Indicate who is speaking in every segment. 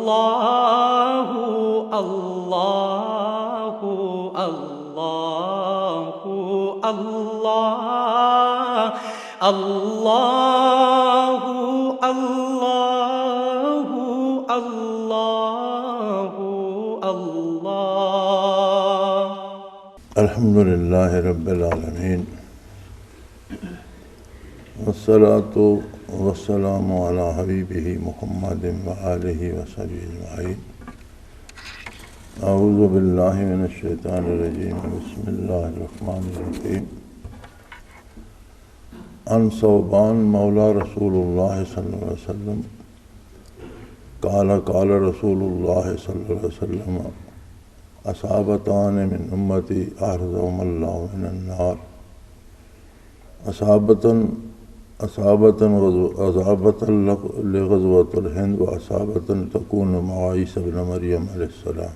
Speaker 1: اللہ اللہ اللہ اللہ اللہ اللہ اللہ اللہ۔
Speaker 2: الحمدللہ رب العالمین، والصلاة والسلام علی حبیبہ محمد وآلہ وصحبہ اجمعین۔ اعوذ باللہ من الشیطان الرجیم، بسم اللہ الرحمن الرحیم۔ عن ثوبان مولا رسول اللہ صلی اللہ علیہ وسلم قال قال رسول اللہ صلی اللہ علیہ وسلم اصابتان من امتی احرزهم اللہ من النار، اصابتاً لغزوۃ الہند و اصابتاً تکون مع عیسی ابن مریم علیہ السلام۔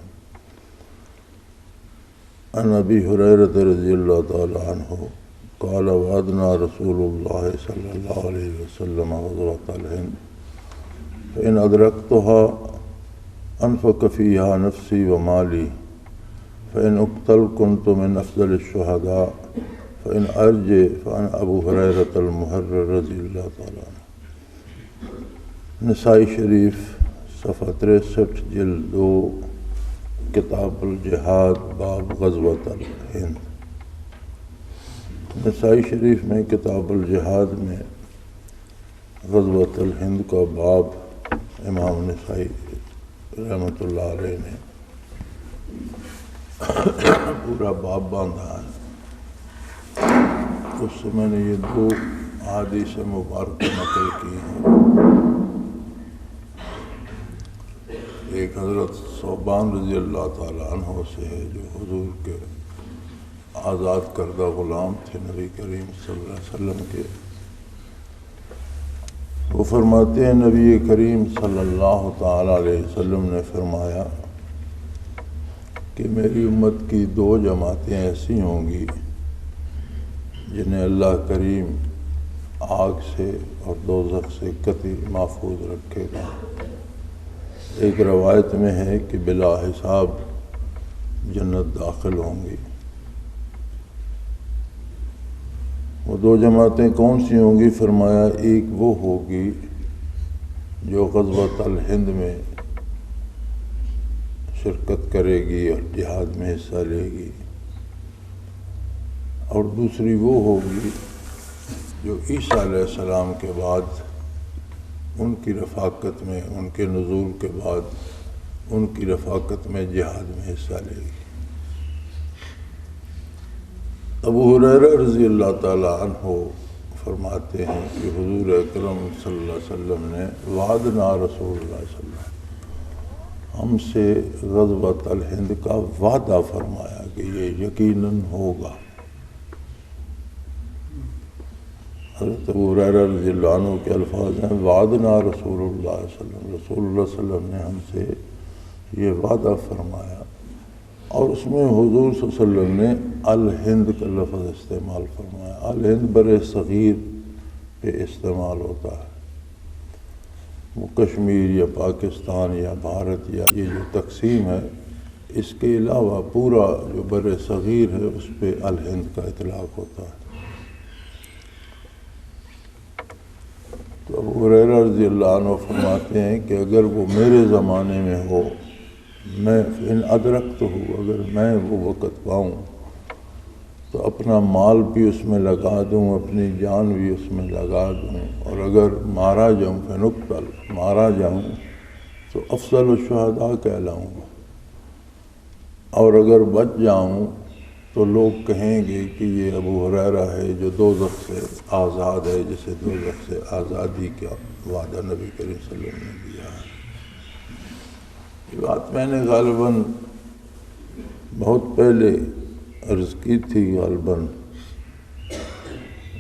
Speaker 2: عن ابی ہریرہ رضی اللہ تعالی عنہ قال وعدنا رسول اللہ صلی اللہ علیہ وسلم غزوۃ الہند فإن أدركتها أنفق فيها نفسي ومالي، فإن أقتل كنت من أفضل الشهداء، فإن أرجع فأنا أبو هريرة المحرر رضی اللہ تعالیٰ عنہ۔ نسائی شریف صفحہ 63 جلد 2 کتاب الجہاد باب غزوۃ الہند۔ نسائی شریف میں کتاب الجہاد میں غزوۃ الہند کا باب امام نسائی رحمۃ اللہ علیہ نے پورا باب باندھا ہے۔ اس سے میں نے یہ 2 احادیث مبارکہ نقل کی ہیں۔ ایک حضرت ثوبان رضی اللہ تعالیٰ عنہ سے ہے، جو حضور کے آزاد کردہ غلام تھے نبی کریم صلی اللہ علیہ وسلم کے۔ وہ فرماتے ہیں نبی کریم صلی اللہ تعالیٰ علیہ وسلم نے فرمایا کہ میری امت کی 2 جماعتیں ایسی ہوں گی جنہیں اللہ کریم آگ سے اور دوزخ سے قطعی محفوظ رکھے گا۔ ایک روایت میں ہے کہ بلا حساب جنت داخل ہوں گی۔ وہ 2 جماعتیں کون سی ہوں گی؟ فرمایا ایک وہ ہوگی جو غزوۃ الہند میں شرکت کرے گی اور جہاد میں حصہ لے گی، اور دوسری وہ ہوگی جو عیسیٰ علیہ السلام کے بعد ان کی رفاقت میں، ان کے نزول کے بعد ان کی رفاقت میں جہاد میں حصہ لے گی۔ ابو ہریرہ رضی اللہ تعالیٰ عنہ فرماتے ہیں کہ حضور اکرم صلی اللہ علیہ وسلم نے وعدنا رسول اللہ صلی اللہ علیہ وسلم، ہم سے غزوۃ الہند کا وعدہ فرمایا کہ یہ یقیناً ہوگا۔ حضرت ابو ہریرہ رضی اللہ عنہ کے الفاظ ہیں وعدنا رسول اللہ صلی اللہ علیہ وسلم، رسول اللہ صلی اللہ علیہ وسلم نے ہم سے یہ وعدہ فرمایا، اور اس میں حضور صلی اللہ علیہ وسلم نے الہند کا لفظ استعمال فرمایا۔ الہند بر صغیر پہ استعمال ہوتا ہے، وہ کشمیر یا پاکستان یا بھارت یا یہ جو تقسیم ہے، اس کے علاوہ پورا جو بر صغیر ہے اس پہ الہند کا اطلاق ہوتا ہے۔ تو ابو ہریرہ رضی اللہ عنہ فرماتے ہیں کہ اگر وہ میرے زمانے میں ہو، میں ان ادرکت ہوں، اگر میں وہ وقت پاؤں تو اپنا مال بھی اس میں لگا دوں، اپنی جان بھی اس میں لگا دوں، اور اگر مارا جاؤں فنقتل، مارا جاؤں تو افضل الشہداء کہلاؤں گا، اور اگر بچ جاؤں تو لوگ کہیں گے کہ یہ ابو ہریرہ ہے جو دوزخ سے آزاد ہے، جسے دوزخ سے آزادی کا وعدہ نبی کریم صلی اللہ علیہ وسلم نے دیا ہے۔ یہ بات میں نے غالباً بہت پہلے عرض کی تھی، غالباً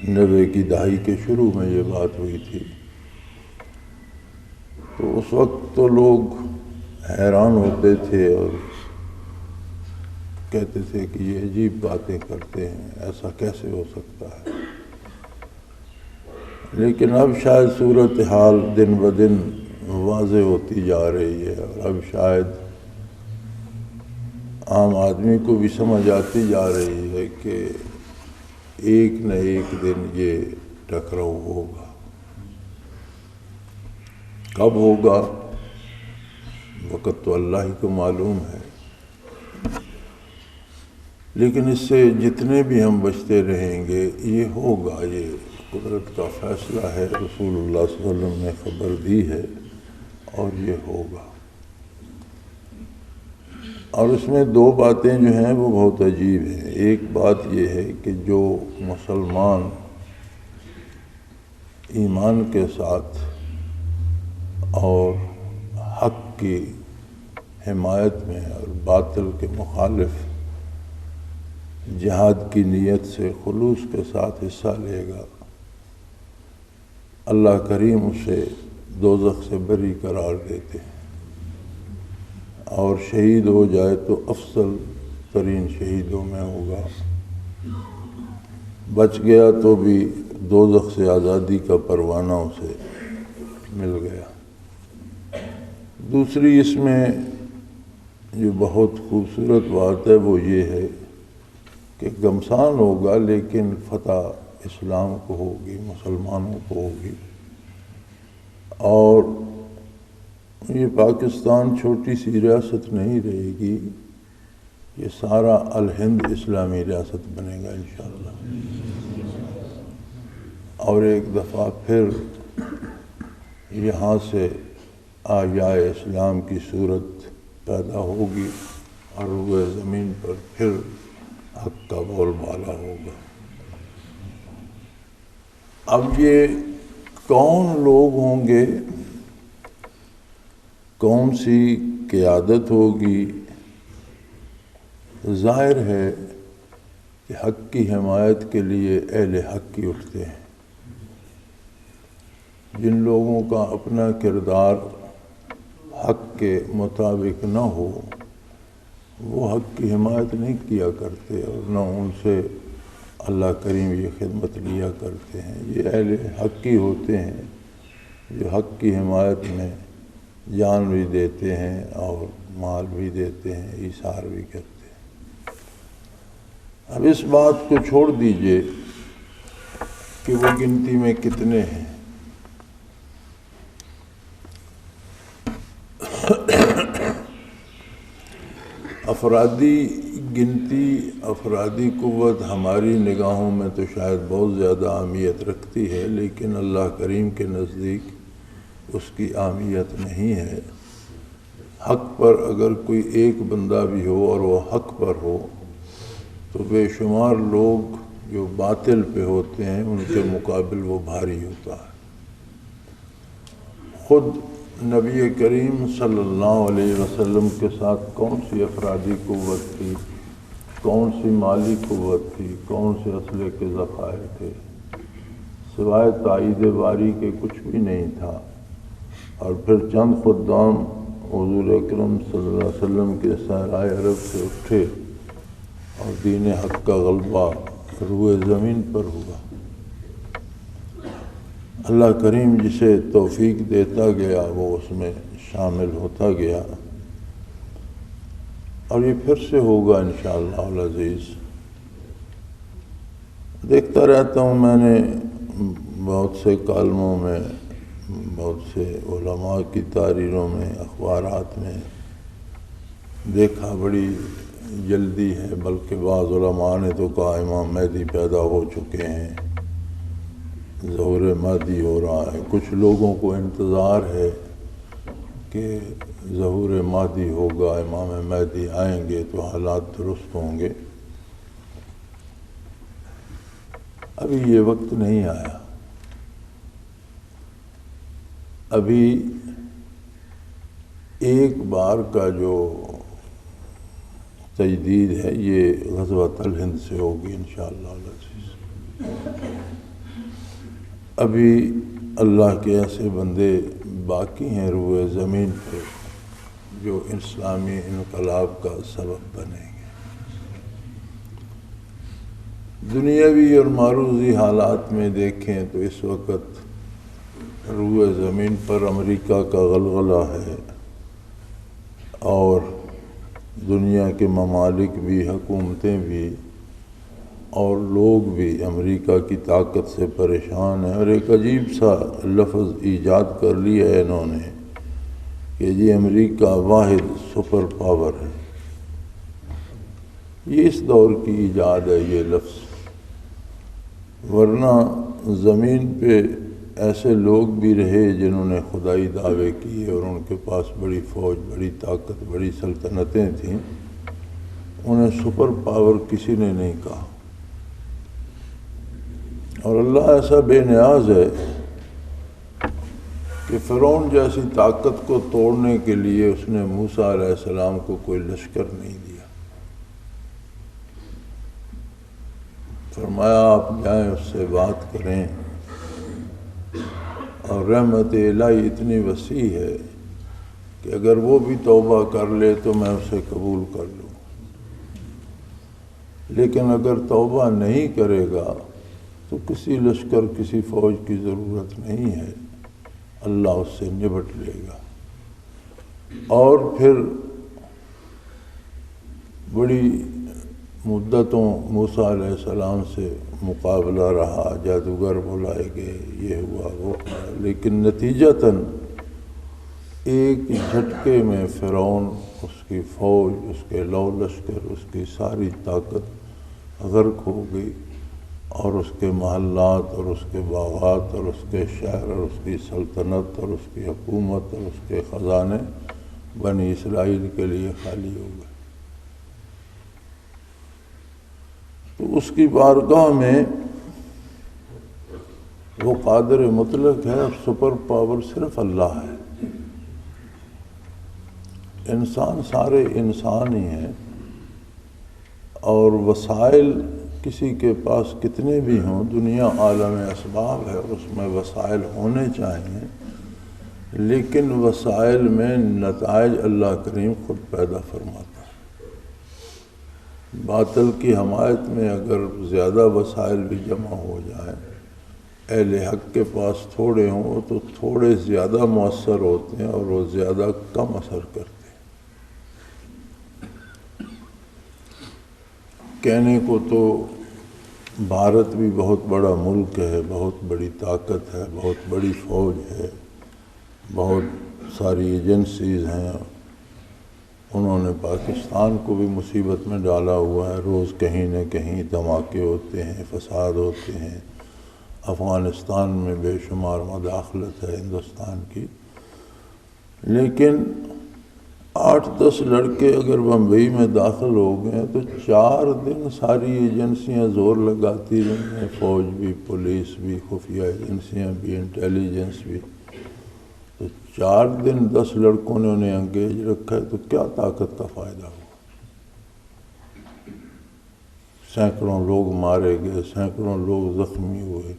Speaker 2: 90 کی دہائی کے شروع میں یہ بات ہوئی تھی۔ تو اس وقت تو لوگ حیران ہوتے تھے اور کہتے تھے کہ یہ عجیب باتیں کرتے ہیں، ایسا کیسے ہو سکتا ہے۔ لیکن اب شاید صورتحال دن بدن واضح ہوتی جا رہی ہے، اور اب شاید عام آدمی کو بھی سمجھ آتی جا رہی ہے کہ ایک نہ ایک دن یہ ٹکراؤ ہوگا۔ کب ہوگا وقت تو اللہ ہی کو معلوم ہے، لیکن اس سے جتنے بھی ہم بچتے رہیں گے یہ ہوگا، یہ قدرت کا فیصلہ ہے، رسول اللہ صلی اللہ علیہ وسلم نے خبر دی ہے اور یہ ہوگا۔ اور اس میں دو باتیں جو ہیں وہ بہت عجیب ہیں۔ ایک بات یہ ہے کہ جو مسلمان ایمان کے ساتھ اور حق کی حمایت میں اور باطل کے مخالف جہاد کی نیت سے خلوص کے ساتھ حصہ لے گا، اللہ کریم اسے دوزخ سے بری قرار دیتے ہیں، اور شہید ہو جائے تو افضل ترین شہیدوں میں ہوگا، بچ گیا تو بھی دوزخ سے آزادی کا پروانہ اسے مل گیا۔ دوسری اس میں جو بہت خوبصورت بات ہے وہ یہ ہے کہ گمسان ہوگا لیکن فتح اسلام کو ہوگی، مسلمانوں کو ہوگی۔ اور یہ پاکستان چھوٹی سی ریاست نہیں رہے گی، یہ سارا الہند اسلامی ریاست بنے گا انشاءاللہ۔ اور ایک دفعہ پھر یہاں سے آیائے اسلام کی صورت پیدا ہوگی اور روئے زمین پر پھر حق کا بول بالا ہوگا۔ اب یہ کون لوگ ہوں گے، کون سی قیادت ہوگی؟ ظاہر ہے کہ حق کی حمایت کے لیے اہل حق کی اٹھتے ہیں۔ جن لوگوں کا اپنا کردار حق کے مطابق نہ ہو وہ حق کی حمایت نہیں کیا کرتے، اور نہ ان سے اللہ کریم یہ خدمت لیا کرتے ہیں۔ یہ اہل حق کی ہوتے ہیں جو حق کی حمایت میں جان بھی دیتے ہیں اور مال بھی دیتے ہیں، ایثار بھی کرتے ہیں۔ اب اس بات کو چھوڑ دیجئے کہ وہ گنتی میں کتنے ہیں، افرادی گنتی، افرادی قوت ہماری نگاہوں میں تو شاید بہت زیادہ اہمیت رکھتی ہے، لیکن اللہ کریم کے نزدیک اس کی اہمیت نہیں ہے۔ حق پر اگر کوئی ایک بندہ بھی ہو اور وہ حق پر ہو تو بے شمار لوگ جو باطل پہ ہوتے ہیں ان کے مقابل وہ بھاری ہوتا ہے۔ خود نبی کریم صلی اللہ علیہ وسلم کے ساتھ کون سی افرادی قوت تھی، کون سی مالی قوت تھی، کون سے اسلحے کے ذخائر تھے؟ سوائے تائید باری کے کچھ بھی نہیں تھا۔ اور پھر چند خدام حضور اکرم صلی اللہ علیہ وسلم کے صحرائے عرب سے اٹھے اور دین حق کا غلبہ روئے زمین پر ہوا۔ اللہ کریم جسے توفیق دیتا گیا وہ اس میں شامل ہوتا گیا، اور یہ پھر سے ہوگا انشاءاللہ العزیز۔ دیکھتا رہتا ہوں، میں نے بہت سے کالموں میں، بہت سے علماء کی تحریروں میں، اخبارات میں دیکھا بڑی جلدی ہے، بلکہ بعض علماء نے تو کہا امام مہدی پیدا ہو چکے ہیں، ظہور مہدی ہو رہا ہے۔ کچھ لوگوں کو انتظار ہے کہ ظہور مہدی ہوگا، امام مہدی آئیں گے تو حالات درست ہوں گے۔ ابھی یہ وقت نہیں آیا، ابھی ایک بار کا جو تجدید ہے یہ غزوۃ الہند سے ہوگی انشاءاللہ العزیز۔ ابھی اللہ کے ایسے بندے باقی ہیں روئے زمین پہ جو اسلامی انقلاب کا سبب بنیں گے۔ دنیاوی اور معروضی حالات میں دیکھیں تو اس وقت روئے زمین پر امریکہ کا غلغلہ ہے اور دنیا کے ممالک بھی، حکومتیں بھی اور لوگ بھی امریکہ کی طاقت سے پریشان ہیں، اور ایک عجیب سا لفظ ایجاد کر لیا ہے انہوں نے کہ یہ امریکہ واحد سپر پاور ہے۔ یہ اس دور کی ایجاد ہے یہ لفظ، ورنہ زمین پہ ایسے لوگ بھی رہے جنہوں نے خدائی دعوے کیے اور ان کے پاس بڑی فوج، بڑی طاقت، بڑی سلطنتیں تھیں، انہیں سپر پاور کسی نے نہیں کہا۔ اور اللہ ایسا بے نیاز ہے کہ فرعون جیسی طاقت کو توڑنے کے لیے اس نے موسیٰ علیہ السلام کو کوئی لشکر نہیں دیا، فرمایا آپ جائیں اس سے بات کریں، اور رحمت الہی اتنی وسیع ہے کہ اگر وہ بھی توبہ کر لے تو میں اسے قبول کر لوں، لیکن اگر توبہ نہیں کرے گا تو کسی لشکر، کسی فوج کی ضرورت نہیں ہے، اللہ اس سے نبٹ لے گا۔ اور پھر بڑی مدتوں موسیٰ علیہ السلام سے مقابلہ رہا، جادوگر بلائے گئے، یہ ہوا وہ ہوا، لیکن نتیجتاً ایک جھٹکے میں فرعون، اس کی فوج، اس کے لو لشکر، اس کی ساری طاقت غرق ہو گئی، اور اس کے محلات اور اس کے باغات اور اس کے شہر اور اس کی سلطنت اور اس کی حکومت اور اس کے خزانے بنی اسرائیل کے لیے خالی ہو گئے۔ تو اس کی بارگاہ میں وہ قادر مطلق ہے، اور سپر پاور صرف اللہ ہے۔ انسان سارے انسان ہی ہیں، اور وسائل کسی کے پاس کتنے بھی ہوں، دنیا عالم اسباب ہے اور اس میں وسائل ہونے چاہیے، لیکن وسائل میں نتائج اللہ کریم خود پیدا فرماتا ہے۔ باطل کی حمایت میں اگر زیادہ وسائل بھی جمع ہو جائیں، اہل حق کے پاس تھوڑے ہوں تو تھوڑے زیادہ مؤثر ہوتے ہیں اور وہ زیادہ کم اثر کرتے ہیں۔ کہنے کو تو بھارت بھی بہت بڑا ملک ہے، بہت بڑی طاقت ہے، بہت بڑی فوج ہے، بہت ساری ایجنسیز ہیں، انہوں نے پاکستان کو بھی مصیبت میں ڈالا ہوا ہے، روز کہیں نہ کہیں دھماکے ہوتے ہیں، فساد ہوتے ہیں، افغانستان میں بے شمار مداخلت ہے ہندوستان کی، لیکن 8-10 لڑکے اگر بمبئی میں داخل ہو گئے تو 4 دن ساری ایجنسیاں زور لگاتی رہی ہیں، فوج بھی، پولیس بھی، خفیہ ایجنسیاں بھی، انٹیلیجنس بھی، تو 4 دن 10 لڑکوں نے انہیں انگیج رکھا ہے، تو کیا طاقت کا فائدہ ہوا؟ سینکڑوں لوگ مارے گئے، سینکڑوں لوگ زخمی ہوئے،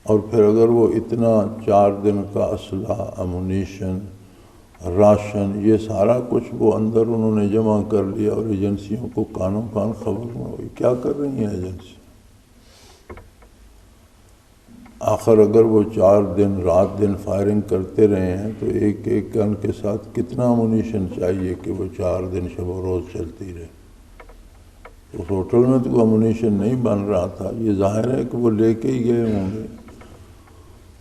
Speaker 2: اور پھر اگر وہ اتنا 4 دن کا اسلحہ، امونیشن، راشن، یہ سارا کچھ وہ اندر انہوں نے جمع کر لیا، اور ایجنسیوں کو کانوں کان خبر نہ ہوئی، کیا کر رہی ہیں ایجنسی؟ آخر اگر وہ 4 دن رات دن فائرنگ کرتے رہے ہیں تو ایک ایک گن کے ساتھ کتنا امونیشن چاہیے کہ وہ 4 دن شب و روز چلتی رہے؟ اس ہوٹل میں تو کوئی امونیشن نہیں بن رہا تھا، یہ ظاہر ہے کہ وہ لے کے ہی گئے ہوں گے،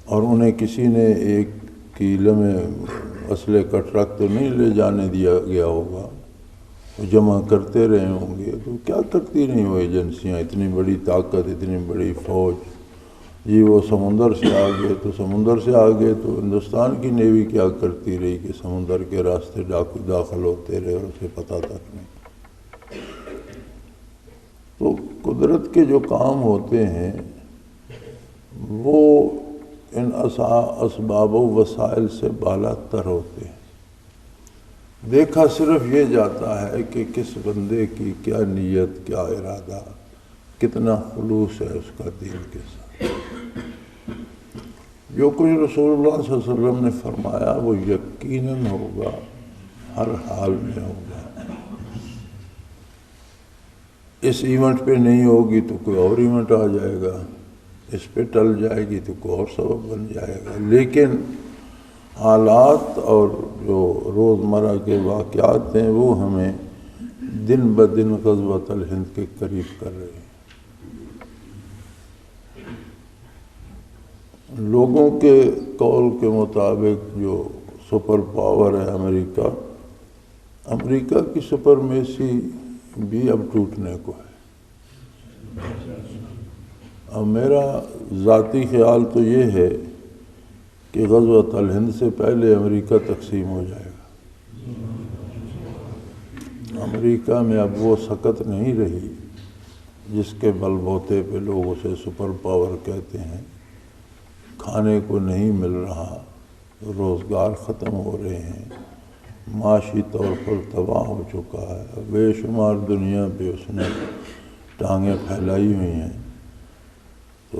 Speaker 2: اور انہیں کسی نے ایک کیلے میں اسلحے کا ٹرک تو نہیں لے جانے دیا گیا ہوگا، وہ جمع کرتے رہے ہوں گے۔ تو کیا کرتی رہی وہ ایجنسیاں؟ اتنی بڑی طاقت، اتنی بڑی فوج، جی وہ سمندر سے آ گئے تو سمندر سے آ گئے، تو ہندوستان کی نیوی کیا کرتی رہی کہ سمندر کے راستے ڈاکو داخل ہوتے رہے اور اسے پتہ تک نہیں۔ تو قدرت کے جو کام ہوتے ہیں وہ ان اسباب و وسائل سے بالا تر ہوتے ہیں۔ دیکھا صرف یہ جاتا ہے کہ کس بندے کی کیا نیت، کیا ارادہ، کتنا خلوص ہے اس کا دین کے ساتھ۔ جو کچھ رسول اللہ صلی اللہ علیہ وسلم نے فرمایا وہ یقیناً ہوگا، ہر حال میں ہوگا۔ اس ایونٹ پہ نہیں ہوگی تو کوئی اور ایونٹ آ جائے گا، اس پہ ٹل جائے گی تو کوئی اور سبب بن جائے گا، لیکن حالات اور جو روزمرہ کے واقعات ہیں وہ ہمیں دن بدن غزوۃ الہند کے قریب کر رہے ہیں۔ لوگوں کے قول کے مطابق جو سپر پاور ہے امریکہ، امریکہ کی سپرمیسی بھی اب ٹوٹنے کو ہے۔ اب میرا ذاتی خیال تو یہ ہے کہ غزوۃ الہند سے پہلے امریکہ تقسیم ہو جائے گا۔ امریکہ میں اب وہ سکت نہیں رہی جس کے بل بوتے پہ لوگ اسے سپر پاور کہتے ہیں۔ کھانے کو نہیں مل رہا، روزگار ختم ہو رہے ہیں، معاشی طور پر تباہ ہو چکا ہے، بے شمار دنیا پہ اس نے ٹانگیں پھیلائی ہوئی ہیں۔ تو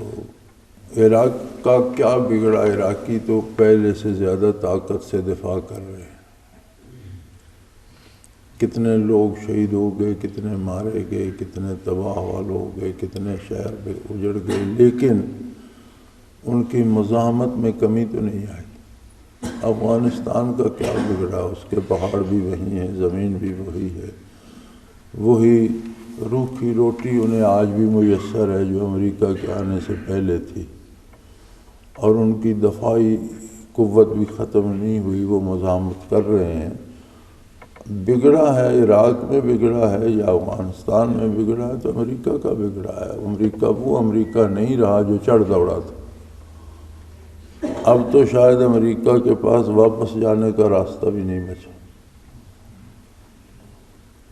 Speaker 2: عراق کا کیا بگڑا؟ عراقی تو پہلے سے زیادہ طاقت سے دفاع کر رہے ہیں۔ کتنے لوگ شہید ہو گئے، کتنے مارے گئے، کتنے تباہ حال ہو گئے، کتنے شہر پہ اجڑ گئے، لیکن ان کی مزاحمت میں کمی تو نہیں آئی۔ افغانستان کا کیا بگڑا؟ اس کے پہاڑ بھی وہی ہیں، زمین بھی وہی ہے، وہی روکھی روٹی انہیں آج بھی میسر ہے جو امریکہ کے آنے سے پہلے تھی، اور ان کی دفاعی قوت بھی ختم نہیں ہوئی، وہ مزاحمت کر رہے ہیں۔ بگڑا ہے عراق میں بگڑا ہے یا افغانستان میں بگڑا ہے تو امریکہ کا بگڑا ہے۔ امریکہ وہ امریکہ نہیں رہا جو چڑھ دوڑا تھا۔ اب تو شاید امریکہ کے پاس واپس جانے کا راستہ بھی نہیں بچا۔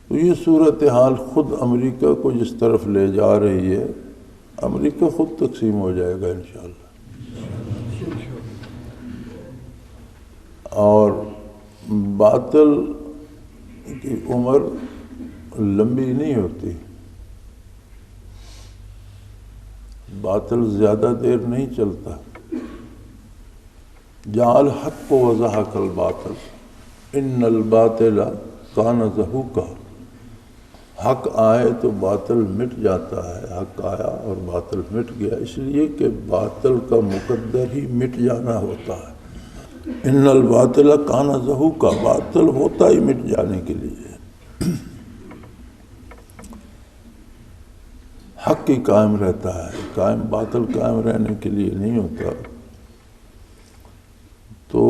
Speaker 2: تو یہ صورتحال خود امریکہ کو جس طرف لے جا رہی ہے، امریکہ خود تقسیم ہو جائے گا انشاءاللہ۔ اور باطل کی عمر لمبی نہیں ہوتی، باطل زیادہ دیر نہیں چلتا۔ جعل الحق وزهق الباطل ان الباطل کان زہوقا۔ حق آئے تو باطل مٹ جاتا ہے، حق آیا اور باطل مٹ گیا، اس لیے کہ باطل کا مقدر ہی مٹ جانا ہوتا ہے۔ ان الباطل کان زہوقا، باطل ہوتا ہی مٹ جانے کے لیے، حق ہی قائم رہتا ہے، باطل قائم رہنے کے لیے نہیں ہوتا۔ تو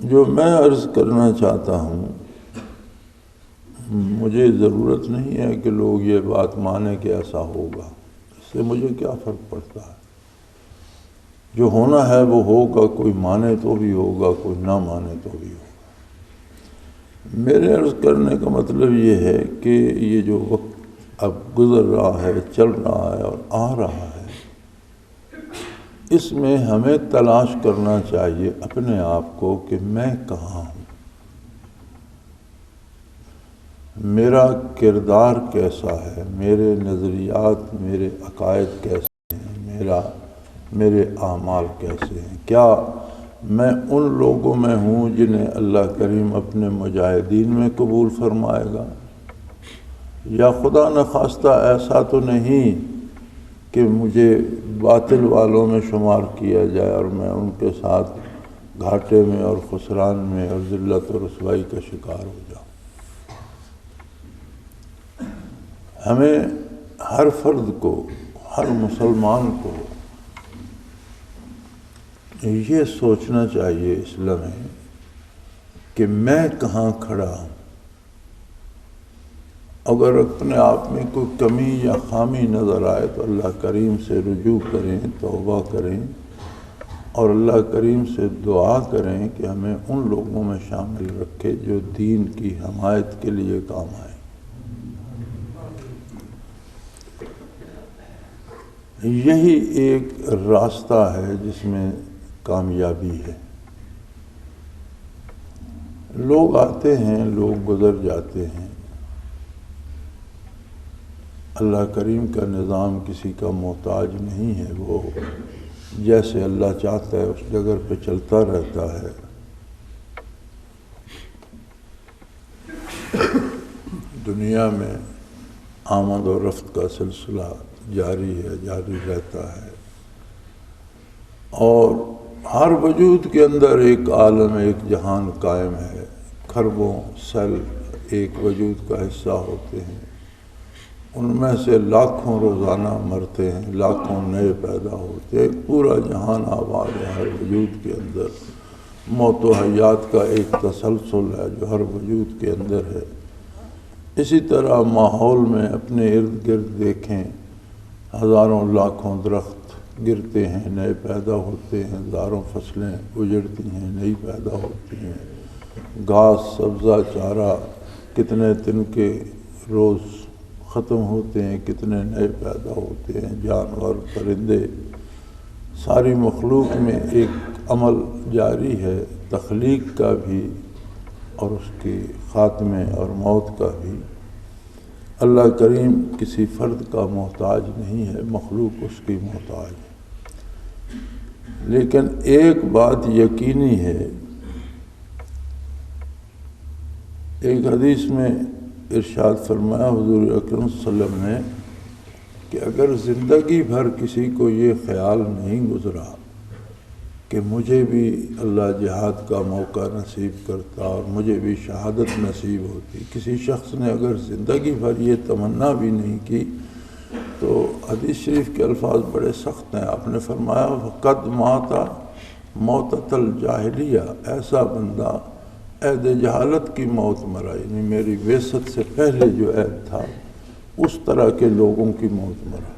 Speaker 2: جو میں عرض کرنا چاہتا ہوں، مجھے ضرورت نہیں ہے کہ لوگ یہ بات مانیں کہ ایسا ہوگا، اس سے مجھے کیا فرق پڑتا ہے؟ جو ہونا ہے وہ ہوگا، کوئی مانے تو بھی ہوگا، کوئی نہ مانے تو بھی ہوگا۔ میرے عرض کرنے کا مطلب یہ ہے کہ یہ جو وقت اب گزر رہا ہے، چل رہا ہے اور آ رہا ہے، اس میں ہمیں تلاش کرنا چاہیے اپنے آپ کو کہ میں کہاں ہوں، میرا کردار کیسا ہے، میرے نظریات، میرے عقائد کیسے ہیں، میرے اعمال کیسے ہیں۔ کیا میں ان لوگوں میں ہوں جنہیں اللہ کریم اپنے مجاہدین میں قبول فرمائے گا، یا خدا نخواستہ ایسا تو نہیں کہ مجھے باطل والوں میں شمار کیا جائے اور میں ان کے ساتھ گھاٹے میں اور خسران میں اور ذلت و رسوائی کا شکار ہو جاؤں۔ ہمیں ہر فرد کو، ہر مسلمان کو یہ سوچنا چاہیے اس لمحے کہ میں کہاں کھڑا ہوں۔ اگر اپنے آپ میں کوئی کمی یا خامی نظر آئے تو اللہ کریم سے رجوع کریں، توبہ کریں، اور اللہ کریم سے دعا کریں کہ ہمیں ان لوگوں میں شامل رکھے جو دین کی حمایت کے لیے کام آئیں۔ یہی ایک راستہ ہے جس میں کامیابی ہے۔ لوگ آتے ہیں، لوگ گزر جاتے ہیں، اللہ کریم کا نظام کسی کا محتاج نہیں ہے، وہ جیسے اللہ چاہتا ہے اس جگہ پہ چلتا رہتا ہے۔ دنیا میں آمد و رفت کا سلسلہ جاری ہے، جاری رہتا ہے۔ اور ہر وجود کے اندر ایک عالم، ایک جہان قائم ہے، کھربوں سیل ایک وجود کا حصہ ہوتے ہیں، ان میں سے لاکھوں روزانہ مرتے ہیں، لاکھوں نئے پیدا ہوتے ہیں، پورا جہان آباد ہے ہر وجود کے اندر، موت و حیات کا ایک تسلسل ہے جو ہر وجود کے اندر ہے۔ اسی طرح ماحول میں اپنے ارد گرد دیکھیں، ہزاروں لاکھوں درخت گرتے ہیں، نئے پیدا ہوتے ہیں، ہزاروں فصلیں اجڑتی ہیں، نئی پیدا ہوتی ہیں، گھاس سبزہ چارہ کتنے دن کے روز ختم ہوتے ہیں، کتنے نئے پیدا ہوتے ہیں، جانور پرندے، ساری مخلوق میں ایک عمل جاری ہے، تخلیق کا بھی اور اس کے خاتمے اور موت کا بھی۔ اللہ کریم کسی فرد کا محتاج نہیں ہے، مخلوق اس کی محتاج ہے۔ لیکن ایک بات یقینی ہے، ایک حدیث میں ارشاد فرمایا حضور اکرم صلی اللہ علیہ وسلم نے کہ اگر زندگی بھر کسی کو یہ خیال نہیں گزرا کہ مجھے بھی اللہ جہاد کا موقع نصیب کرتا اور مجھے بھی شہادت نصیب ہوتی، کسی شخص نے اگر زندگی بھر یہ تمنا بھی نہیں کی، تو حدیث شریف کے الفاظ بڑے سخت ہیں۔ آپ نے فرمایا قد مات موتۃ الجاہلیہ، ایسا بندہ عہد جہالت کی موت مرا، یعنی میری بعثت سے پہلے جو عہد تھا اس طرح کے لوگوں کی موت مرا۔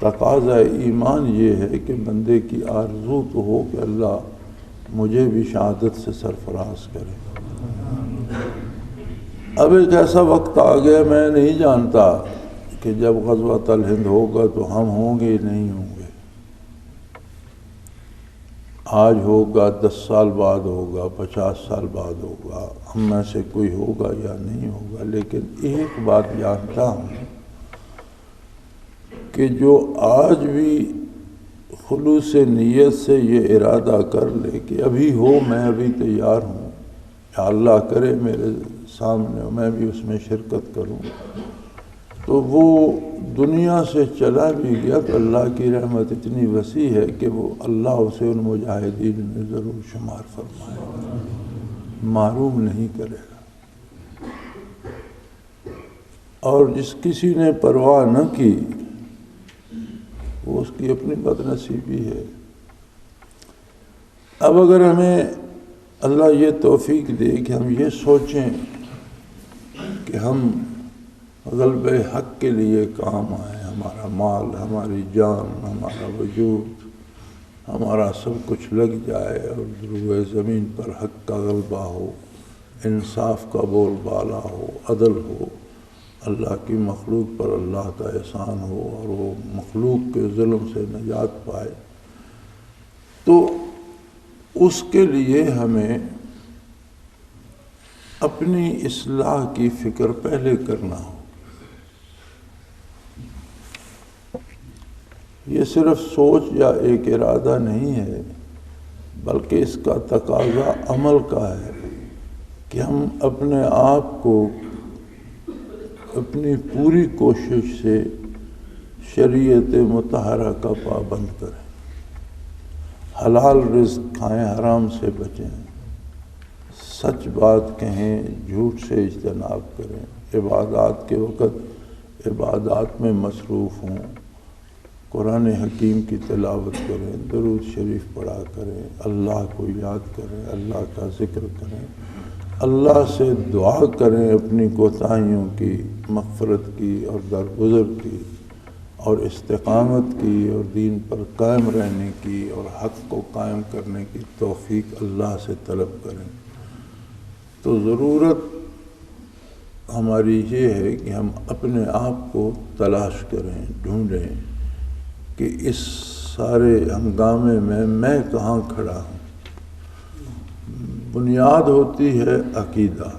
Speaker 2: تقاضا ایمان یہ ہے کہ بندے کی آرزو تو ہو کہ اللہ مجھے بھی شہادت سے سرفراز کرے۔ اب ایک ایسا وقت آ گیا، میں نہیں جانتا کہ جب غزوۃ الہند ہوگا تو ہم ہوں گے نہیں ہوں گے، آج ہوگا، 10 سال بعد ہوگا، 50 سال بعد ہوگا، ہم میں سے کوئی ہوگا یا نہیں ہوگا، لیکن ایک بات جانتا ہوں کہ جو آج بھی خلوص نیت سے یہ ارادہ کر لے کہ ابھی ہو، میں ابھی تیار ہوں، یا اللہ کرے میرے سامنے میں بھی اس میں شرکت کروں، تو وہ دنیا سے چلا بھی گیا تو اللہ کی رحمت اتنی وسیع ہے کہ وہ اللہ اسے ان مجاہدین میں ضرور شمار فرمائے، محروم نہیں کرے گا۔ اور جس کسی نے پرواہ نہ کی وہ اس کی اپنی بد نصیبی ہے۔ اب اگر ہمیں اللہ یہ توفیق دے کہ ہم یہ سوچیں کہ ہم غلبہ حق کے لیے کام آئے، ہمارا مال، ہماری جان، ہمارا وجود، ہمارا سب کچھ لگ جائے اور روئے زمین پر حق کا غلبہ ہو، انصاف کا بول بالا ہو، عدل ہو، اللہ کی مخلوق پر اللہ کا احسان ہو اور وہ مخلوق کے ظلم سے نجات پائے، تو اس کے لیے ہمیں اپنی اصلاح کی فکر پہلے کرنا ہو۔ یہ صرف سوچ یا ایک ارادہ نہیں ہے، بلکہ اس کا تقاضا عمل کا ہے کہ ہم اپنے آپ کو اپنی پوری کوشش سے شریعت مطہرہ کا پابند کریں، حلال رزق کھائیں، حرام سے بچیں، سچ بات کہیں، جھوٹ سے اجتناب کریں، عبادات کے وقت عبادات میں مصروف ہوں، قرآن حکیم کی تلاوت کریں، درود شریف پڑھا کریں، اللہ کو یاد کریں، اللہ کا ذکر کریں، اللہ سے دعا کریں اپنی کوتاہیوں کی مغفرت کی اور درگزر کی اور استقامت کی اور دین پر قائم رہنے کی اور حق کو قائم کرنے کی توفیق اللہ سے طلب کریں۔ تو ضرورت ہماری یہ ہے کہ ہم اپنے آپ کو تلاش کریں، ڈھونڈیں کہ اس سارے ہنگامے میں کہاں کھڑا ہوں۔ بنیاد ہوتی ہے عقیدہ،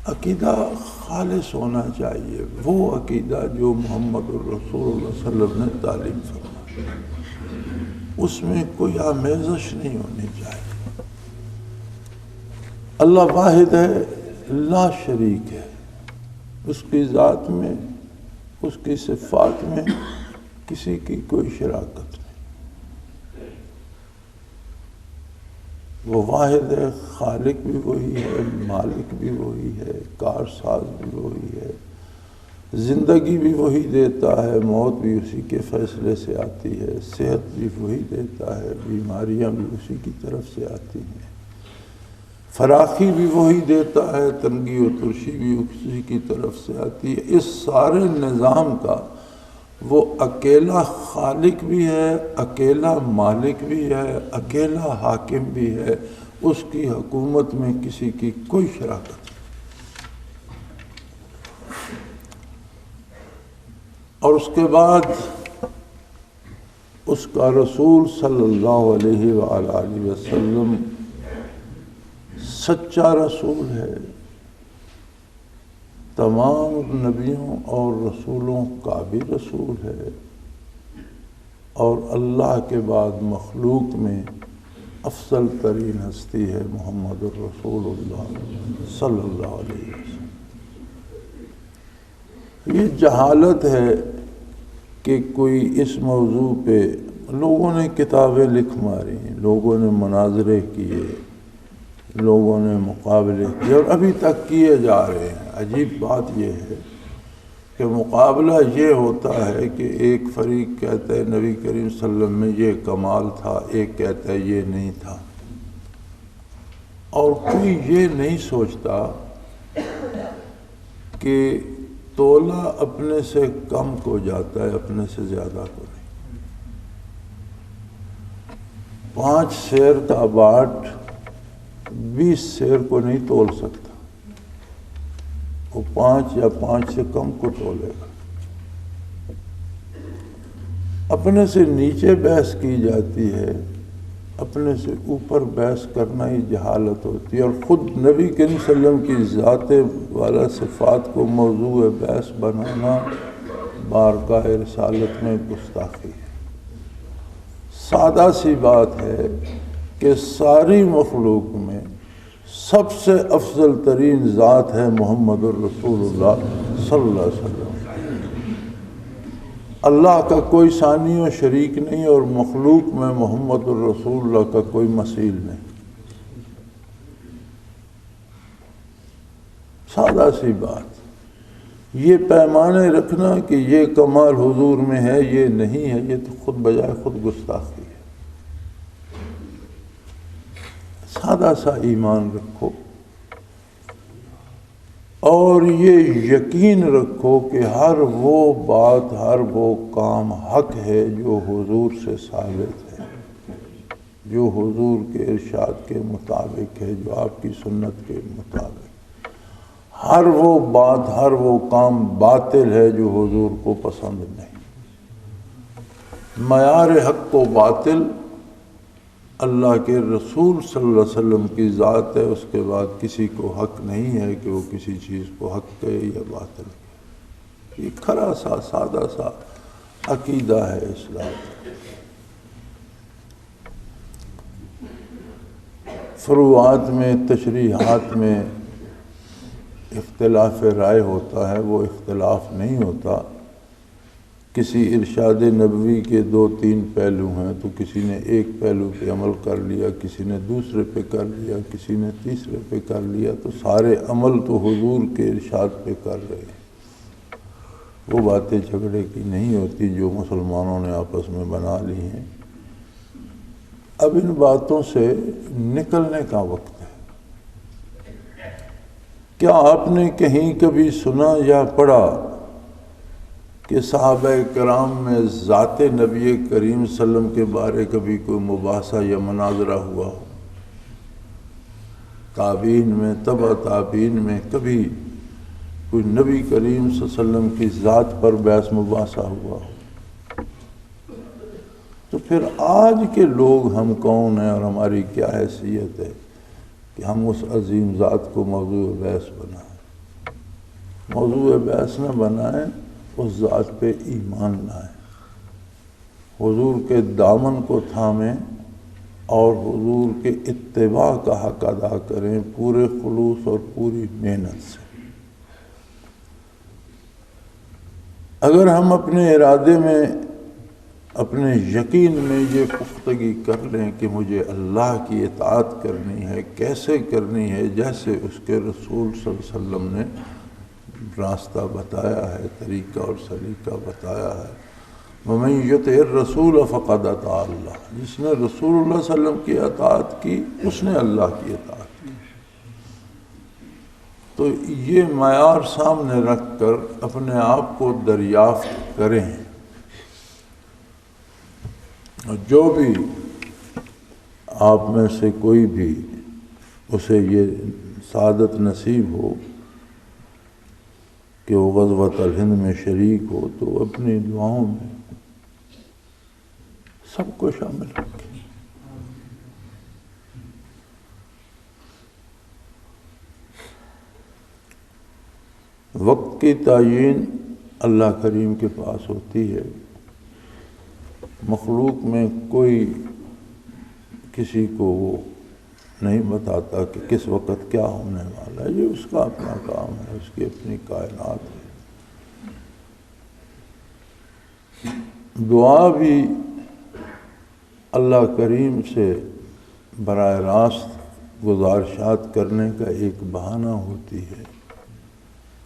Speaker 2: عقیدہ خالص ہونا چاہیے، وہ عقیدہ جو محمد الرسول اللہ صلی اللہ علیہ وسلم نے تعلیم فرمائی، اس میں کوئی آمیزش نہیں ہونی چاہیے۔ اللہ واحد ہے، لا شریک ہے، اس کی ذات میں، اس کی صفات میں کسی کی کوئی شراکت نہیں۔ وہ واحد ہے، خالق بھی وہی ہے، مالک بھی وہی ہے، کارساز بھی وہی ہے، زندگی بھی وہی دیتا ہے، موت بھی اسی کے فیصلے سے آتی ہے، صحت بھی وہی دیتا ہے، بیماریاں بھی اسی کی طرف سے آتی ہیں، فراخی بھی وہی دیتا ہے، تنگی و ترشی بھی اسی کی طرف سے آتی ہے۔ اس سارے نظام کا وہ اکیلا خالق بھی ہے، اکیلا مالک بھی ہے، اکیلا حاکم بھی ہے، اس کی حکومت میں کسی کی کوئی شراکت نہیں۔ اور اس کے بعد اس کا رسول صلی اللہ علیہ وآلہ وسلم سچا رسول ہے، تمام نبیوں اور رسولوں کا بھی رسول ہے، اور اللہ کے بعد مخلوق میں افضل ترین ہستی ہے محمد الرسول اللہ صلی اللہ علیہ وسلم۔ یہ جہالت ہے کہ کوئی اس موضوع پہ لوگوں نے کتابیں لکھ ماری، لوگوں نے مناظرے کیے، لوگوں نے مقابلے کیے، اور ابھی تک کیے جا رہے ہیں۔ عجیب بات یہ ہے کہ مقابلہ یہ ہوتا ہے کہ ایک فریق کہتا ہے نبی کریم صلی اللہ علیہ وسلم میں یہ کمال تھا، ایک کہتا ہے یہ نہیں تھا، اور کوئی یہ نہیں سوچتا کہ تولہ اپنے سے کم کو جاتا ہے، اپنے سے زیادہ کو نہیں۔ 5 سیر کا باٹ 20 سیر کو نہیں تول سکتا، وہ 5 یا 5 سے کم کو تولے گا۔ اپنے سے نیچے بحث کی جاتی ہے، اپنے سے اوپر بحث کرنا ہی جہالت ہوتی ہے، اور خود نبی کریم صلی اللہ علیہ وسلم کی ذات والا صفات کو موضوع بحث بنانا بارگاہ رسالت میں گستاخی ہے۔ سادہ سی بات ہے کہ ساری مخلوق میں سب سے افضل ترین ذات ہے محمد الرسول اللہ صلی اللہ علیہ وسلم۔ اللہ کا کوئی ثانی و شریک نہیں، اور مخلوق میں محمد الرسول اللہ کا کوئی مثیل نہیں۔ سادہ سی بات، یہ پیمانے رکھنا کہ یہ کمال حضور میں ہے یہ نہیں ہے، یہ تو خود بجائے خود گستاخی ہے۔ سادہ سا ایمان رکھو، اور یہ یقین رکھو کہ ہر وہ بات، ہر وہ کام حق ہے جو حضور سے ثابت ہے، جو حضور کے ارشاد کے مطابق ہے، جو آپ کی سنت کے مطابق۔ ہر وہ بات، ہر وہ کام باطل ہے جو حضور کو پسند نہیں۔ معیار حق و باطل اللہ کے رسول صلی اللہ علیہ وسلم کی ذات ہے، اس کے بعد کسی کو حق نہیں ہے کہ وہ کسی چیز کو حق کہے یا باطل کہے۔ یہ کھرا سا سادہ سا عقیدہ ہے اسلام۔ فروعات میں، تشریحات میں اختلاف رائے ہوتا ہے، وہ اختلاف نہیں ہوتا۔ کسی ارشاد نبوی کے 2-3 پہلو ہیں تو کسی نے ایک پہلو پہ عمل کر لیا، کسی نے دوسرے پہ کر لیا، کسی نے تیسرے پہ کر لیا، تو سارے عمل تو حضور کے ارشاد پہ کر رہے ہیں۔ وہ باتیں جھگڑے کی نہیں ہوتی جو مسلمانوں نے آپس میں بنا لی ہیں۔ اب ان باتوں سے نکلنے کا وقت ہے۔ کیا آپ نے کہیں کبھی سنا یا پڑھا کہ صحابہ کرام میں ذات نبی کریم صلی اللہ علیہ وسلم کے بارے کبھی کوئی مباحثہ یا مناظرہ ہوا ہو؟ تابعین میں، تبع تابعین میں کبھی کوئی نبی کریم صلی اللہ علیہ وسلم کی ذات پر بحث مباحثہ ہوا ہو؟ تو پھر آج کے لوگ ہم کون ہیں اور ہماری کیا حیثیت ہے کہ ہم اس عظیم ذات کو موضوع بحث بنائیں؟ موضوع بحث نہ بنائیں، اس ذات پہ ایمان لائیں، حضور کے دامن کو تھامیں اور حضور کے اتباع کا حق ادا کریں پورے خلوص اور پوری محنت سے۔ اگر ہم اپنے ارادے میں اپنے یقین میں یہ پختگی کر لیں کہ مجھے اللہ کی اطاعت کرنی ہے، کیسے کرنی ہے؟ جیسے اس کے رسول صلی اللہ علیہ وسلم نے راستہ بتایا ہے، طریقہ اور سلیقہ بتایا ہے۔ وَمَن يُطِعِ الرَّسُولَ فَقَدْ أَطَاعَ اللَّهَ، جس نے رسول اللہ صلی اللہ علیہ وسلم کی اطاعت کی اس نے اللہ کی اطاعت کی۔ تو یہ معیار سامنے رکھ کر اپنے آپ کو دریافت کریں، اور جو بھی آپ میں سے کوئی بھی اسے یہ سعادت نصیب ہو کہ وہ غزوۃ الہند میں شریک ہو تو اپنی دعاؤں میں سب کو شامل رکھیں۔ وقت کی تعیین اللہ کریم کے پاس ہوتی ہے، مخلوق میں کوئی کسی کو وہ نہیں بتاتا کہ کس وقت کیا ہونے والا ہے، یہ اس کا اپنا کام ہے، اس کی اپنی کائنات ہے۔ دعا بھی اللہ کریم سے براہ راست گزارشات کرنے کا ایک بہانہ ہوتی ہے۔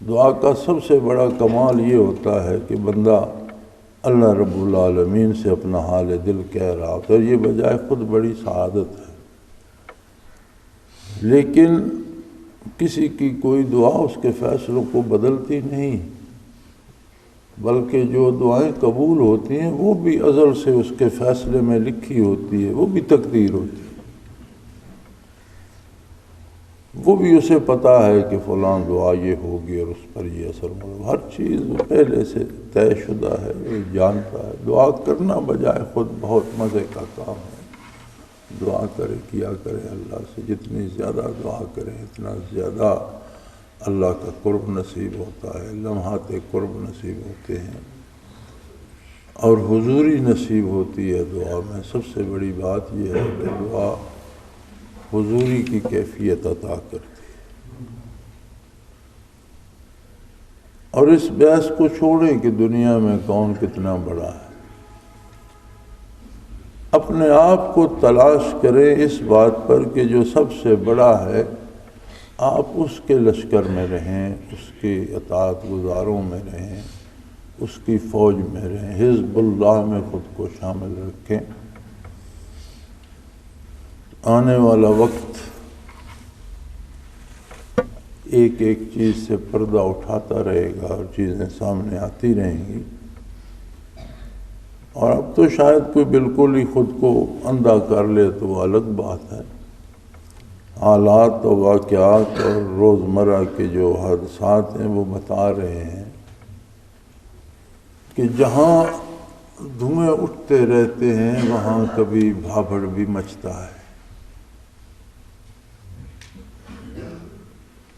Speaker 2: دعا کا سب سے بڑا کمال یہ ہوتا ہے کہ بندہ اللہ رب العالمین سے اپنا حال دل کہہ رہا ہوتا ہے، اور یہ بجائے خود بڑی سعادت ہے۔ لیکن کسی کی کوئی دعا اس کے فیصلوں کو بدلتی نہیں، بلکہ جو دعائیں قبول ہوتی ہیں وہ بھی ازل سے اس کے فیصلے میں لکھی ہوتی ہے، وہ بھی تقدیر ہوتی ہے، وہ بھی اسے پتہ ہے کہ فلاں دعا یہ ہوگی اور اس پر یہ اثر ہوگا، ہر چیز پہلے سے طے شدہ ہے، وہ جانتا ہے۔ دعا کرنا بجائے خود بہت مزے کا کام ہے۔ دعا کیا کرے اللہ سے، جتنی زیادہ دعا کرے اتنا زیادہ اللہ کا قرب نصیب ہوتا ہے، لمحات قرب نصیب ہوتے ہیں، اور حضوری نصیب ہوتی ہے دعا میں۔ سب سے بڑی بات یہ ہے کہ دعا حضوری کی کیفیت عطا کرتی ہے۔ اور اس بحث کو چھوڑیں کہ دنیا میں کون کتنا بڑا ہے، اپنے آپ کو تلاش کریں اس بات پر کہ جو سب سے بڑا ہے آپ اس کے لشکر میں رہیں، اس کی اطاعت گزاروں میں رہیں، اس کی فوج میں رہیں، حزب اللہ میں خود کو شامل رکھیں۔ آنے والا وقت ایک ایک چیز سے پردہ اٹھاتا رہے گا اور چیزیں سامنے آتی رہیں گی، اور اب تو شاید کوئی بالکل ہی خود کو اندھا کر لے تو وہ الگ بات ہے۔ حالات و واقعات اور روزمرہ کے جو حادثات ہیں وہ بتا رہے ہیں کہ جہاں دھوئیں اٹھتے رہتے ہیں وہاں کبھی بھاپڑ بھی مچتا ہے۔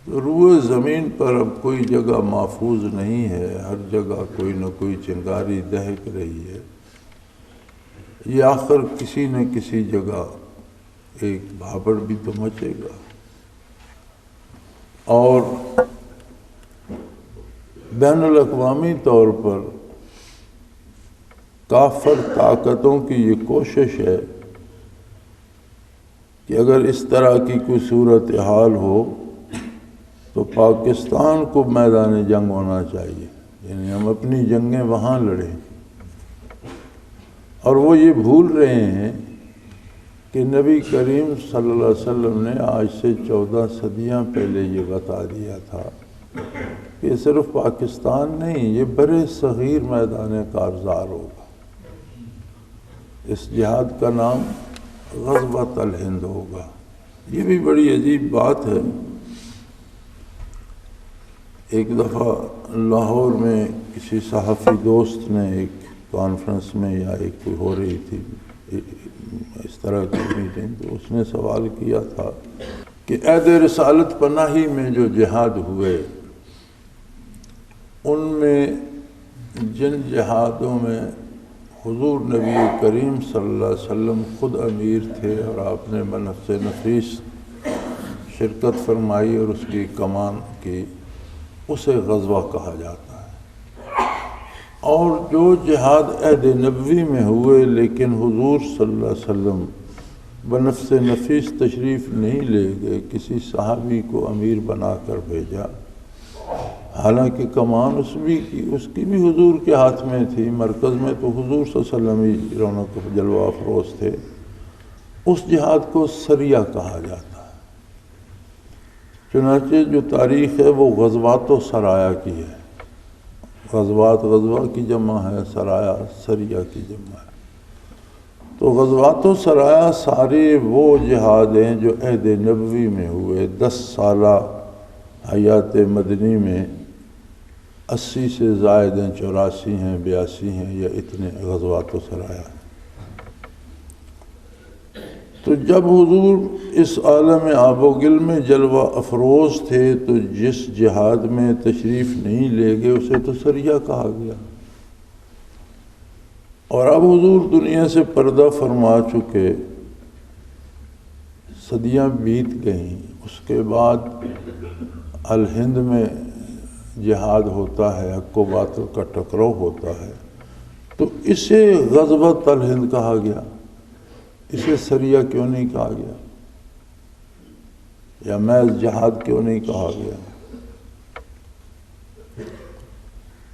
Speaker 2: روئے زمین پر اب کوئی جگہ محفوظ نہیں ہے، ہر جگہ کوئی نہ کوئی چنگاری دہک رہی ہے، یہ آخر کسی نہ کسی جگہ ایک بھاپڑ بھی تو مچے گا۔ اور بین الاقوامی طور پر کافر طاقتوں کی یہ کوشش ہے کہ اگر اس طرح کی کوئی صورتحال ہو تو پاکستان کو میدان جنگ ہونا چاہیے، یعنی ہم اپنی جنگیں وہاں لڑیں۔ اور وہ یہ بھول رہے ہیں کہ نبی کریم صلی اللہ علیہ وسلم نے آج سے 14 صدیاں پہلے یہ بتا دیا تھا کہ صرف پاکستان نہیں، یہ برِ صغیر میدان کارزار ہوگا۔ اس جہاد کا نام غزوۃ الہند ہوگا۔ یہ بھی بڑی عجیب بات ہے۔ ایک دفعہ لاہور میں کسی صحافی دوست نے ایک کانفرنس میں یا ایک کوئی ہو رہی تھی اس طرح کی میٹنگ، تو اس نے سوال کیا تھا کہ عہد رسالت پناہی میں جو جہاد ہوئے ان میں جن جہادوں میں حضور نبی کریم صلی اللہ علیہ وسلم خود امیر تھے اور آپ نے بنفس نفیس شرکت فرمائی اور اس کی کمان کی، اسے غزوہ کہا جاتا ہے۔ اور جو جہاد عہد نبوی میں ہوئے لیکن حضور صلی اللہ علیہ وسلم بنفس نفیس تشریف نہیں لے گئے، کسی صحابی کو امیر بنا کر بھیجا، حالانکہ کمان اس کی بھی حضور کے ہاتھ میں تھی، مرکز میں تو حضور صلی اللہ علیہ وسلم ہی رونق جلوہ افروز تھے، اس جہاد کو سریہ کہا جاتا ہے۔ چنانچہ جو تاریخ ہے وہ غزوات و سرایا کی ہے، غزوات غزوہ کی جمع ہے، سرایا سریہ کی جمع ہے۔ تو غزوات و سرایا سارے وہ جہاد ہیں جو عہد نبوی میں ہوئے، 10 سالہ حیات مدنی میں 80 سے زائد ہیں، 84 ہیں، 82 ہیں، یا اتنے غزوات و سرایا ہیں۔ تو جب حضور اس عالم آب و گل میں جلوہ افروز تھے تو جس جہاد میں تشریف نہیں لے گئے اسے تو سریہ کہا گیا، اور اب حضور دنیا سے پردہ فرما چکے، صدیاں بیت گئیں، اس کے بعد الہند میں جہاد ہوتا ہے، حق و باطل کا ٹکراؤ ہوتا ہے، تو اسے غزوۃ الہند کہا گیا، اسے سریہ کیوں نہیں کہا گیا، یا محض جہاد کیوں نہیں کہا گیا؟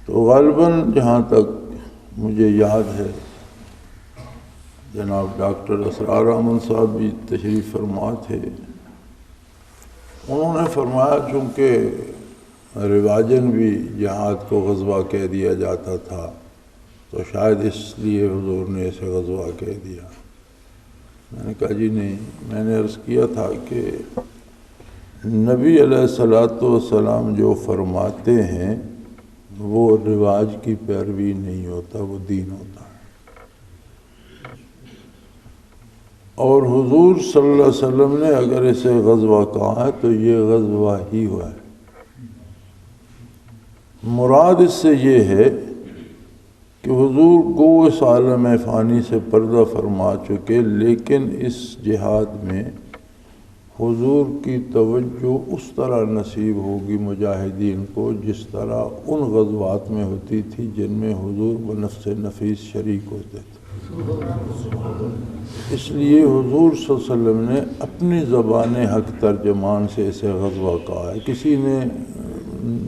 Speaker 2: تو غالباً جہاں تک مجھے یاد ہے، جناب ڈاکٹر اسرار احمد صاحب بھی تشریف فرما تھے، انہوں نے فرمایا چونکہ رواجاً بھی جہاد کو غزوہ کہہ دیا جاتا تھا تو شاید اس لیے حضور نے اسے غزوہ کہہ دیا۔ میں نے کہا جی نہیں، میں نے عرض کیا تھا کہ نبی علیہ الصلوۃ والسلام جو فرماتے ہیں وہ رواج کی پیروی نہیں ہوتا، وہ دین ہوتا ہے، اور حضور صلی اللہ علیہ وسلم نے اگر اسے غزوہ کہا ہے تو یہ غزوہ ہی ہوا ہے۔ مراد اس سے یہ ہے کہ حضور کو اس عالم فانی سے پردہ فرما چکے، لیکن اس جہاد میں حضور کی توجہ اس طرح نصیب ہوگی مجاہدین کو جس طرح ان غزوات میں ہوتی تھی جن میں حضور بنفس نفیس شریک ہوتے تھے۔ اس لیے حضور صلی اللہ علیہ وسلم نے اپنی زبان حق ترجمان سے اسے غزوہ کہا ہے، کسی نے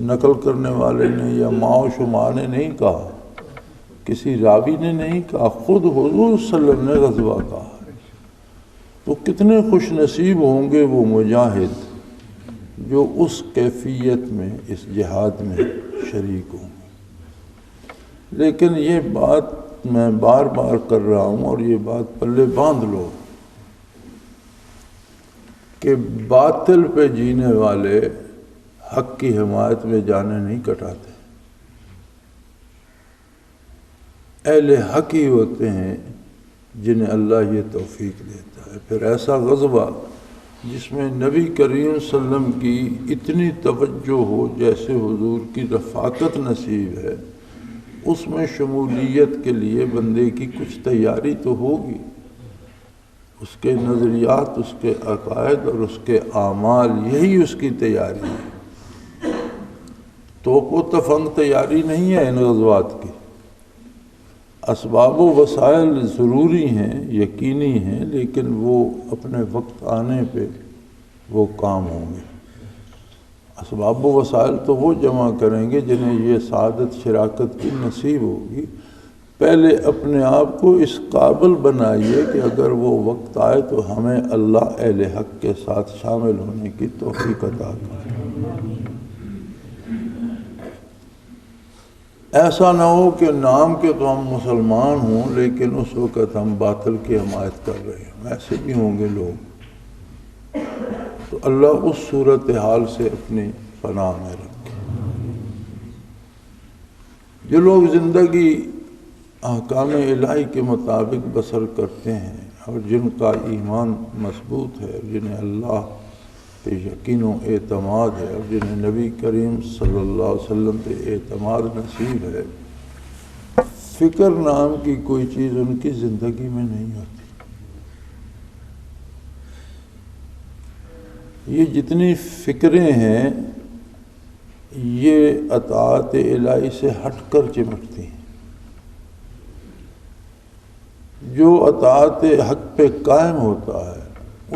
Speaker 2: نقل کرنے والے نے یا ماء و شماء نے نہیں کہا، کسی راوی نے نہیں کہا، خود حضور صلی اللہ علیہ وسلم نے غزوہ کہا ہے۔ تو کتنے خوش نصیب ہوں گے وہ مجاہد جو اس کیفیت میں اس جہاد میں شریک ہوں گے۔ لیکن یہ بات میں بار بار کر رہا ہوں اور یہ بات پلے باندھ لو کہ باطل پہ جینے والے حق کی حمایت میں جانے نہیں کٹاتے، اہل حق ہی ہوتے ہیں جنہیں اللہ یہ توفیق دیتا ہے۔ پھر ایسا غزوہ جس میں نبی کریم صلی اللہ علیہ وسلم کی اتنی توجہ ہو جیسے حضور کی رفاقت نصیب ہے، اس میں شمولیت کے لیے بندے کی کچھ تیاری تو ہوگی، اس کے نظریات، اس کے عقائد اور اس کے اعمال، یہی اس کی تیاری ہے۔ توپ و تفنگ تیاری نہیں ہے ان غزوات کی، اسباب و وسائل ضروری ہیں، یقینی ہیں، لیکن وہ اپنے وقت آنے پہ وہ کام ہوں گے۔ اسباب و وسائل تو وہ جمع کریں گے جنہیں یہ سعادت شراکت کی نصیب ہوگی۔ پہلے اپنے آپ کو اس قابل بنائیے کہ اگر وہ وقت آئے تو ہمیں اللہ اہل حق کے ساتھ شامل ہونے کی توفیق عطا کرے۔ ایسا نہ ہو کہ نام کے تو ہم مسلمان ہوں لیکن اس وقت ہم باطل کی حمایت کر رہے ہیں، ایسے بھی ہوں گے لوگ۔ تو اللہ اس صورتحال سے اپنی پناہ میں رکھے۔ جو لوگ زندگی احکام الہی کے مطابق بسر کرتے ہیں اور جن کا ایمان مضبوط ہے، جنہیں اللہ پہ یقین و اعتماد ہے اور جنہیں نبی کریم صلی اللہ علیہ وسلم پہ اعتماد نصیب ہے، فکر نام کی کوئی چیز ان کی زندگی میں نہیں ہوتی۔ یہ جتنی فکریں ہیں یہ اطاعت الہی سے ہٹ کر چمٹتی ہیں۔ جو اطاعت حق پہ قائم ہوتا ہے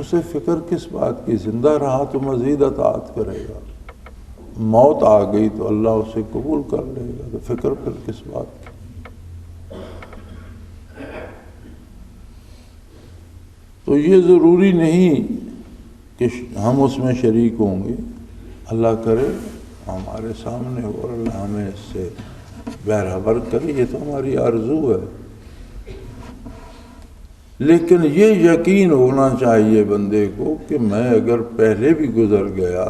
Speaker 2: اسے فکر کس بات کی؟ زندہ رہا تو مزید اطاعت کرے گا، موت آ گئی تو اللہ اسے قبول کر لے گا، تو فکر پھر کس بات کی؟ تو یہ ضروری نہیں کہ ہم اس میں شریک ہوں گے، اللہ کرے ہمارے سامنے ہو اور اللہ ہمیں اس سے بہرحبر کرے، یہ تو ہماری آرزو ہے۔ لیکن یہ یقین ہونا چاہیے بندے کو کہ میں اگر پہلے بھی گزر گیا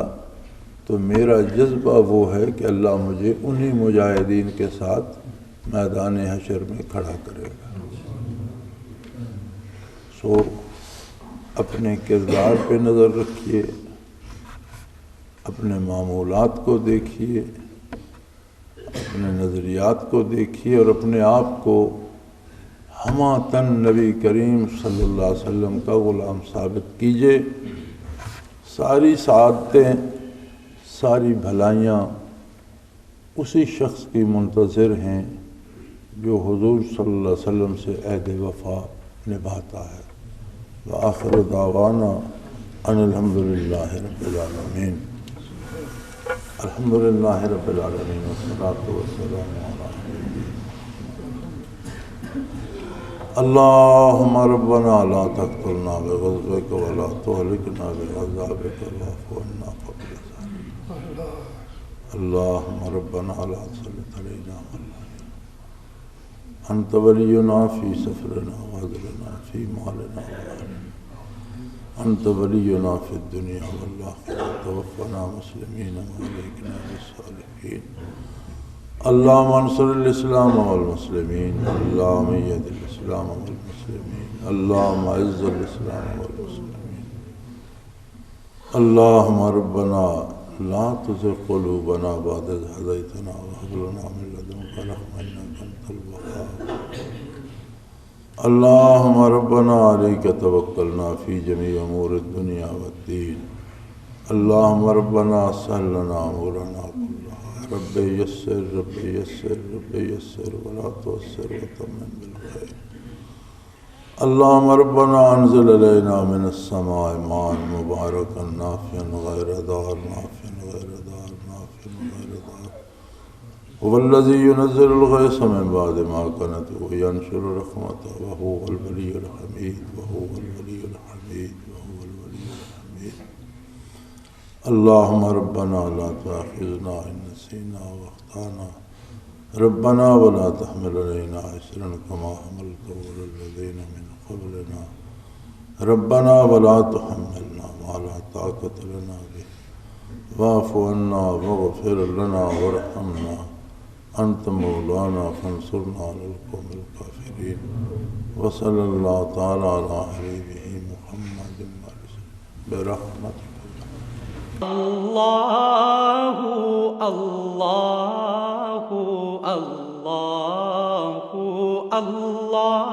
Speaker 2: تو میرا جذبہ وہ ہے کہ اللہ مجھے انہی مجاہدین کے ساتھ میدان حشر میں کھڑا کرے گا۔ سو اپنے کردار پہ نظر رکھیے، اپنے معمولات کو دیکھیے، اپنے نظریات کو دیکھیے اور اپنے آپ کو ہمہ تن نبی کریم صلی اللہ علیہ وسلم کا غلام ثابت کیجیے۔ ساری سعادتیں، ساری بھلائیاں اسی شخص کی منتظر ہیں جو حضور صلی اللہ علیہ وسلم سے عہد وفا نبھاتا ہے۔ وآخر دعوانا ان الحمدللہ رب العالمین۔ الحمدللہ رب العالمین والصلاة والسلام علی اللہم ربنا لا تقتلنا بغضبک ولا تہلکنا بعذابک واعف عنا قبل ذلک۔ اللہم ربنا لا تسلط علینا من لا يرحمنا انت ولینا فی سفرنا وعذرنا فی مالنا وعلنا انت ولینا فی الدنیا والآخرہ توفنا مسلمین وعلیکنا بالصالحین۔ اللہم انصر الاسلام والمسلمین، اللہم اید الاسلام والمسلمین، اللہم اعز الاسلام والمسلمین۔ اللہم ربنا لا تزغ قلوبنا بعد اذ ہدیتنا وہب لنا من لدنک رحمۃ انک انت الوہاب۔ اللہم ربنا علیک توکلنا فی جمیع امور الدنیا والدین۔ اللہم ربنا سہل لنا امورنا کلہا، رب یسر رب یسر رب یسر ولا تعسر وتمم بالخیر۔ اللہم ربنا انزل علینا من السماء ماء مبارکا نافعا غیر ضار نافعا غیر ضار نافعا غیر ضار، هو الذی ينزل الغیث من بعد ما قنط وینشر رحمته وهو الولی الحمید وهو الولی الحمید وهو الولی الحمید۔ اللہم ربنا لا تؤاخذنا ان نسینا واخطأنا، ربنا ولا تحمل علینا اصرا کما حملته على الذین من قبلنا، ربنا ولا تحملنا ما لا طاقة لنا به واعف عنا واغفر لنا وارحمنا انت مولانا فانصرنا على القوم الكافرین۔ وصلی اللہ تعالی علی حبیبہ محمد برحمتہ۔
Speaker 1: اللہ اللہ اللہ اللہ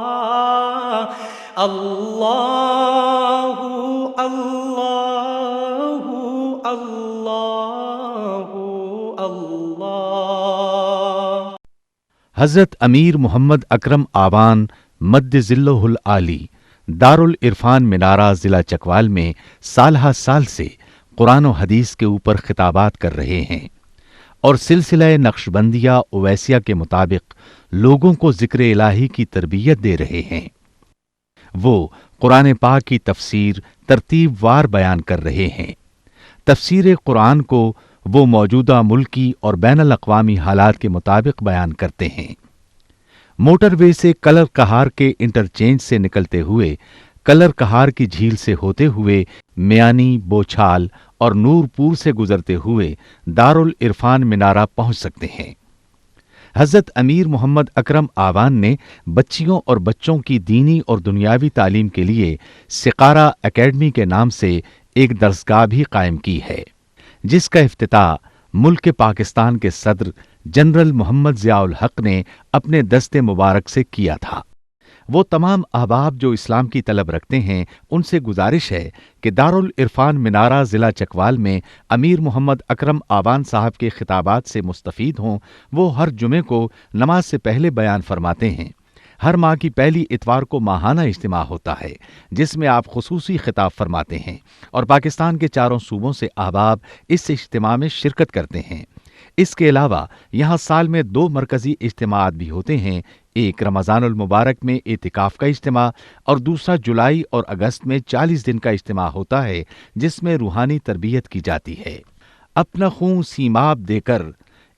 Speaker 1: اللہ اللہ اللہ اللہ۔
Speaker 3: حضرت امیر محمد اکرم آوان مد ذلہ العالی دارالعرفان منارہ ضلع چکوال میں سالہ سال سے قرآن و حدیث کے اوپر خطابات کر رہے ہیں اور سلسلہ نقشبندیہ اویسیہ کے مطابق لوگوں کو ذکر الہی کی تربیت دے رہے ہیں۔ وہ قرآن پاک کی تفسیر ترتیب وار بیان کر رہے ہیں۔ تفسیر قرآن کو وہ موجودہ ملکی اور بین الاقوامی حالات کے مطابق بیان کرتے ہیں۔ موٹر وے سے کلر کہار کے انٹرچینج سے نکلتے ہوئے، کلر کہار کی جھیل سے ہوتے ہوئے، میانی، بوچھال اور نورپور سے گزرتے ہوئے دارالعرفان منارہ پہنچ سکتے ہیں۔ حضرت امیر محمد اکرم آوان نے بچیوں اور بچوں کی دینی اور دنیاوی تعلیم کے لیے سقارہ اکیڈمی کے نام سے ایک درسگاہ بھی قائم کی ہے، جس کا افتتاح ملک پاکستان کے صدر جنرل محمد ضیاء الحق نے اپنے دست مبارک سے کیا تھا۔ وہ تمام احباب جو اسلام کی طلب رکھتے ہیں ان سے گزارش ہے کہ دارالعرفان منارہ ضلع چکوال میں امیر محمد اکرم آوان صاحب کے خطابات سے مستفید ہوں۔ وہ ہر جمعے کو نماز سے پہلے بیان فرماتے ہیں۔ ہر ماہ کی پہلی اتوار کو ماہانہ اجتماع ہوتا ہے جس میں آپ خصوصی خطاب فرماتے ہیں اور پاکستان کے چاروں صوبوں سے احباب اس اجتماع میں شرکت کرتے ہیں۔ اس کے علاوہ یہاں سال میں 2 مرکزی اجتماعات بھی ہوتے ہیں، ایک رمضان المبارک میں اعتکاف کا اجتماع اور دوسرا جولائی اور اگست میں 40 دن کا اجتماع ہوتا ہے جس میں روحانی تربیت کی جاتی ہے۔ اپنا خون سیماب دے کر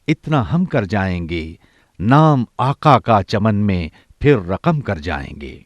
Speaker 3: اتنا ہم کر جائیں گے، نام آقا کا چمن میں پھر رقم کر جائیں گے۔